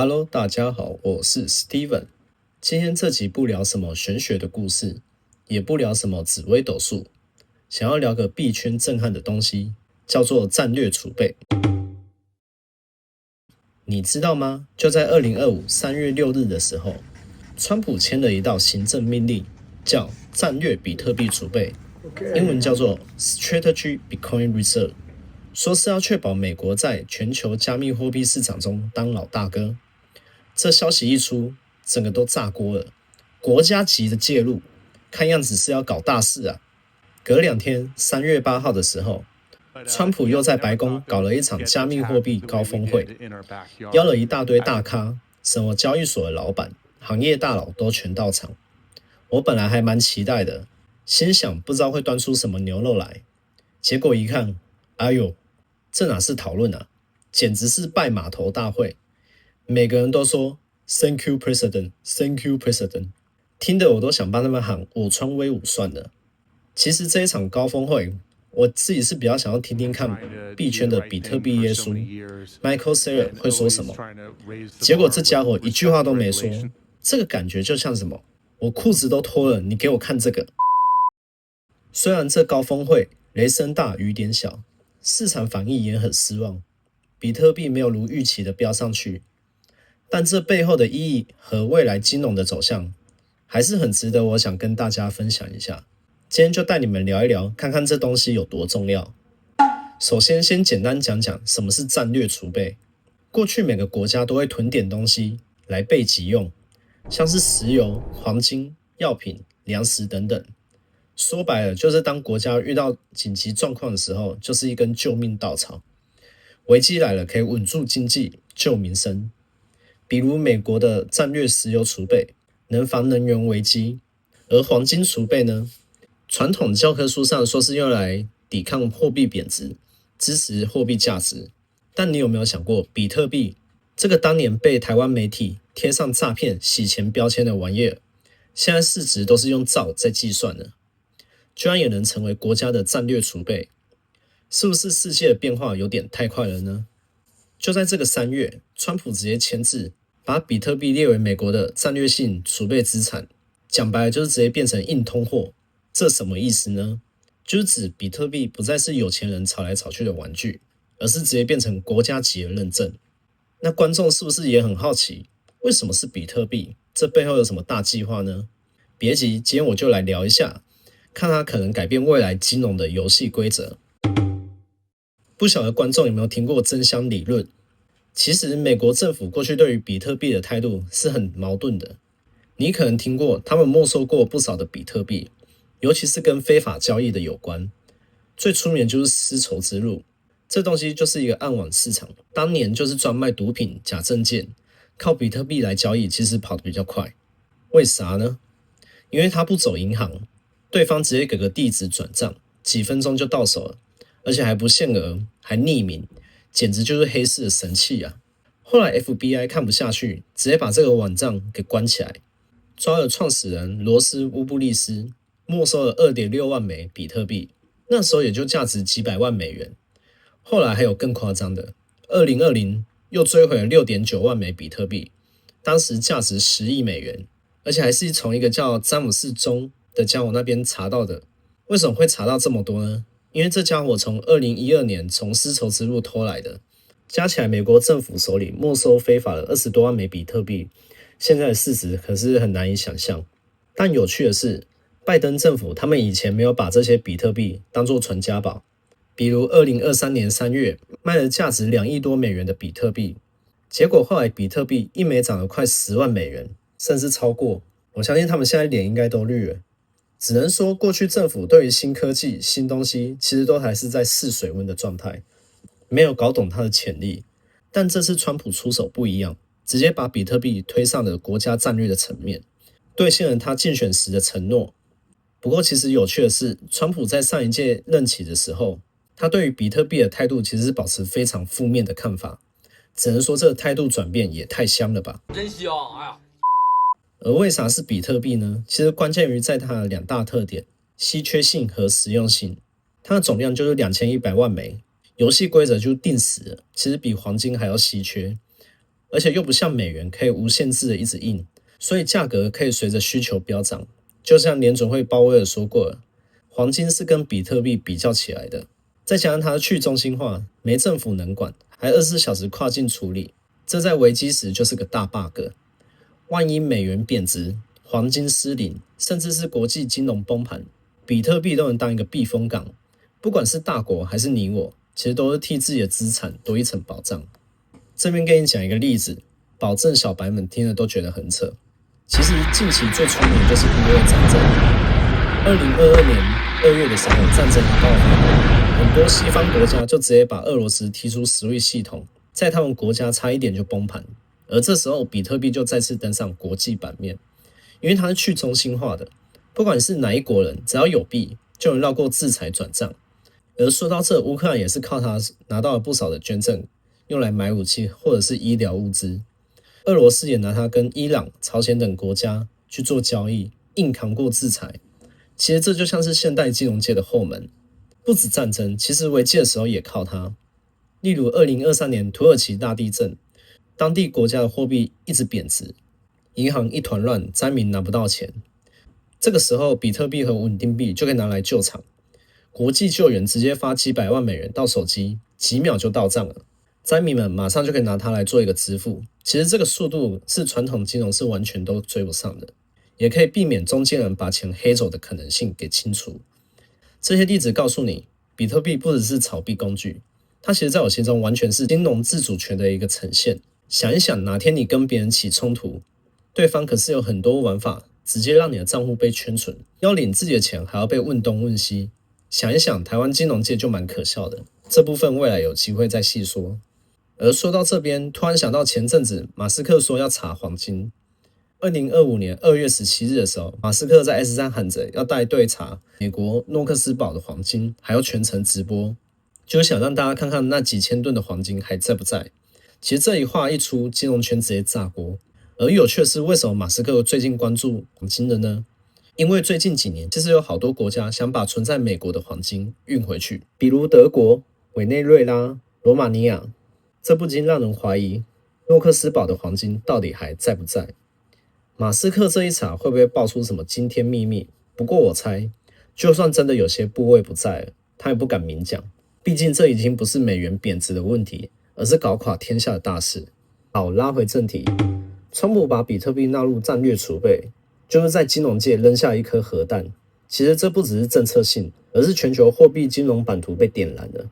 Hello，大家好，我是 Steven。今天这集不聊什么玄学的故事，也不聊什么紫微斗数，想要聊个币圈震撼的东西，叫做战略储备。你知道吗？就在2025 3月6日的时候，川普签了一道行政命令，叫战略比特币储备，英文叫做 Strategy Bitcoin Reserve，说是要确保美国在全球加密货币市场中当老大哥。这消息一出，整个都炸锅了，国家级的介入，看样子是要搞大事啊。隔2天，3月8号的时候，川普又在白宫搞了一场加密货币高峰会，邀了一大堆大咖，什么交易所的老板、行业大佬都全到场。我本来还蛮期待的，心想不知道会端出什么牛肉来，结果一看，哎呦，这哪是讨论啊，简直是拜码头大会。每个人都说 Thank you President, Thank you President， 听得我都想帮他们喊我川威武算了。其实这一场高峰会，我自己是比较想要听听看币圈的比特币耶稣 Michael Saylor 会说什么。结果这家伙一句话都没说，这个感觉就像什么，我裤子都脱了，你给我看这个。虽然这高峰会雷声大雨点小，市场反应也很失望，比特币没有如预期的飙上去，但这背后的意义和未来金融的走向还是很值得我想跟大家分享一下。今天就带你们聊一聊，看看这东西有多重要。首先先简单讲讲什么是战略储备。过去每个国家都会囤点东西来备急用，像是石油、黄金、药品、粮食等等。说白了，就是当国家遇到紧急状况的时候，就是一根救命稻草。危机来了，可以稳住经济，救民生。比如美国的战略石油储备，能防能源危机；而黄金储备呢，传统教科书上说是用来抵抗货币贬值，支持货币价值。但你有没有想过，比特币这个当年被台湾媒体贴上诈骗、洗钱标签的玩意儿，现在市值都是用兆在计算的，居然也能成为国家的战略储备，是不是世界的变化有点太快了呢？就在这个3月，川普直接签字，把比特币列为美国的战略性储备资产，讲白了就是直接变成硬通货。这什么意思呢？就是指比特币不再是有钱人炒来炒去的玩具，而是直接变成国家级的认证。那观众是不是也很好奇，为什么是比特币？这背后有什么大计划呢？别急，今天我就来聊一下，看它可能改变未来金融的游戏规则。不晓得观众有没有听过真香理论？其实美国政府过去对于比特币的态度是很矛盾的。你可能听过他们没收过不少的比特币，尤其是跟非法交易的有关。最出名的就是丝绸之路，这东西就是一个暗网市场，当年就是专卖毒品、假证件，靠比特币来交易，其实跑得比较快。为啥呢？因为它不走银行，对方直接给个地址转账，几分钟就到手了，而且还不限额，还匿名，简直就是黑市的神器啊！后来 FBI 看不下去，直接把这个网站给关起来，抓了创始人罗斯乌布利斯，没收了 2.6 万枚比特币，那时候也就价值几百万美元。后来还有更夸张的，2020又追回了 6.9 万枚比特币，当时价值10亿美元，而且还是从一个叫詹姆斯钟的家伙那边查到的。为什么会查到这么多呢？因为这家伙从2012年从丝绸之路偷来的，加起来美国政府手里没收非法的20多万枚比特币，现在的市值可是很难以想象。但有趣的是，拜登政府他们以前没有把这些比特币当作传家宝，比如2023年3月卖了价值2亿多美元的比特币，结果后来比特币一枚涨了快10万美元，甚至超过。我相信他们现在脸应该都绿了。只能说过去政府对于新科技、新东西其实都还是在试水温的状态，没有搞懂它的潜力。但这次川普出手不一样，直接把比特币推上了国家战略的层面，兑现了他竞选时的承诺。不过其实有趣的是，川普在上一届任期的时候，他对于比特币的态度其实是保持非常负面的看法，只能说这个态度转变也太香了吧。真香，哎呀！而为啥是比特币呢？其实关键于在它的2大特点：稀缺性和实用性。它的总量就是2100万枚，游戏规则就定死了，其实比黄金还要稀缺。而且又不像美元可以无限制的一直印，所以价格可以随着需求飙涨。就像联准会鲍威尔说过了，黄金是跟比特币比较起来的，再加上它去中心化，没政府能管，还24小时跨境处理，这在危机时就是个大 bug。万一美元贬值，黄金失灵，甚至是国际金融崩盘，比特币都能当一个避风港。不管是大国还是你我，其实都是替自己的资产多一层保障。这边跟你讲一个例子，保证小白们听了都觉得很扯。其实近期最出名的就是乌俄战争。2022年2月的时候，战争一爆发，很多西方国家就直接把俄罗斯踢出SWIFT系统，在他们国家差一点就崩盘。而这时候比特币就再次登上国际版面，因为它是去中心化的，不管是哪一国人，只要有币就能绕过制裁转账。而说到这，乌克兰也是靠它拿到了不少的捐赠，用来买武器或者是医疗物资。俄罗斯也拿它跟伊朗、朝鲜等国家去做交易，硬扛过制裁。其实这就像是现代金融界的后门，不止战争，其实危机的时候也靠它。例如2023年土耳其大地震，当地国家的货币一直贬值，银行一团乱，灾民拿不到钱。这个时候，比特币和稳定币就可以拿来救场，国际救援直接发几百万美元到手机，几秒就到账了。灾民们马上就可以拿它来做一个支付，其实这个速度是传统金融是完全都追不上的，也可以避免中间人把钱黑走的可能性给清除。这些例子告诉你，比特币不只是炒币工具，它其实在我心中完全是金融自主权的一个呈现。想一想，哪天你跟别人起冲突，对方可是有很多玩法，直接让你的账户被圈存，要领自己的钱还要被问东问西。想一想，台湾金融界就蛮可笑的，这部分未来有机会再细说。而说到这边，突然想到前阵子马斯克说要查黄金。2025年2月17日的时候，马斯克在 S3 喊着要带队查美国诺克斯堡的黄金，还要全程直播，就是想让大家看看那几千吨的黄金还在不在。其实这一话一出，金融圈直接炸锅。而有趣的是，为什么马斯克最近关注黄金的呢？因为最近几年，其实有好多国家想把存在美国的黄金运回去，比如德国、委内瑞拉、罗马尼亚。这不禁让人怀疑，诺克斯堡的黄金到底还在不在？马斯克这一查会不会爆出什么惊天秘密？不过我猜，就算真的有些部位不在了，他也不敢明讲，毕竟这已经不是美元贬值的问题，而是搞垮天下的大事。好，拉回正题，川普把比特币纳入战略储备，就是在金融界扔下一颗核弹。其实这不只是政策性，而是全球货币金融版图被点燃了。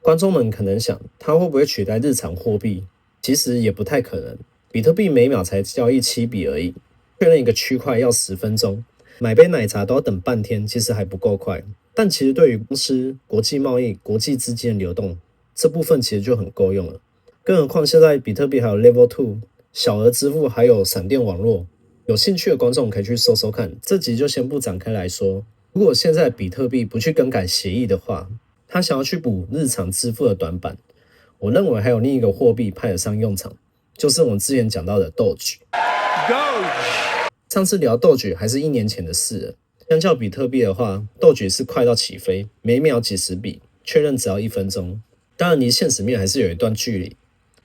观众们可能想，它会不会取代日常货币？其实也不太可能。比特币每秒才交易7笔而已，确认一个区块要10分钟，买杯奶茶都要等半天，其实还不够快。但其实对于公司、国际贸易、国际资金的流动，这部分其实就很够用了。更何况现在比特币还有 Level 2、小额支付，还有闪电网络。有兴趣的观众可以去搜搜看。这集就先不展开来说。如果现在比特币不去更改协议的话，他想要去补日常支付的短板，我认为还有另一个货币派得上用场，就是我们之前讲到的 Doge。上次聊 Doge 还是1年前的事了。相较比特币的话 ，Doge 是快到起飞，每秒几十笔，确认只要1分钟。当然离现实面还是有一段距离。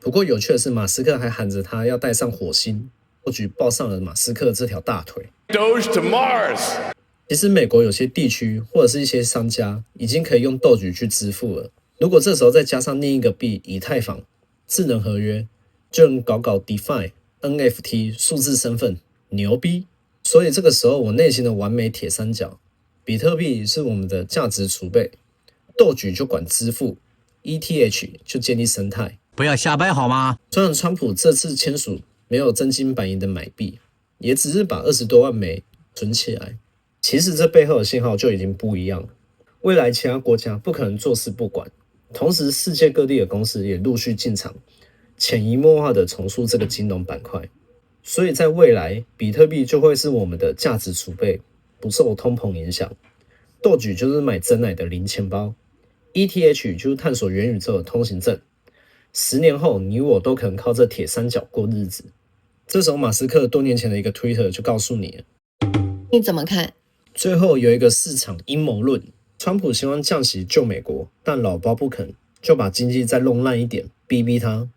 不过有趣的是，马斯克还喊着他要带上火星，Doge抱上了马斯克这条大腿。Doge to Mars。其实美国有些地区或者是一些商家已经可以用 Doge 去支付了。如果这时候再加上另一个币以太坊智能合约，就能搞 DeFi、NFT 数字身份，牛逼！所以这个时候我内心的完美铁三角，比特币是我们的价值储备， Doge 就管支付， ETH 就建立生态。不要瞎掰好吗？虽然川普这次签署没有真金白银的买币，也只是把20多万枚存起来，其实这背后的信号就已经不一样了。未来其他国家不可能坐视不管，同时世界各地的公司也陆续进场，潜移默化的重塑这个金融板块。所以在未来，比特币就会是我们的价值储备，不受通膨影响。Doge 就是买真奶的零钱包， ETH 就是探索元宇宙的通行证。10年后，你我都可能靠这铁三角过日子。这时候，马斯克多年前的一个 Twitter 就告诉你了。你怎么看？最后有一个市场阴谋论，川普希望降息救美国，但老包不肯，就把经济再弄烂一点，逼他。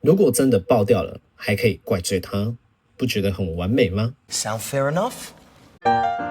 如果真的爆掉了，还可以怪罪他，不觉得很完美吗？ Sound fair enough?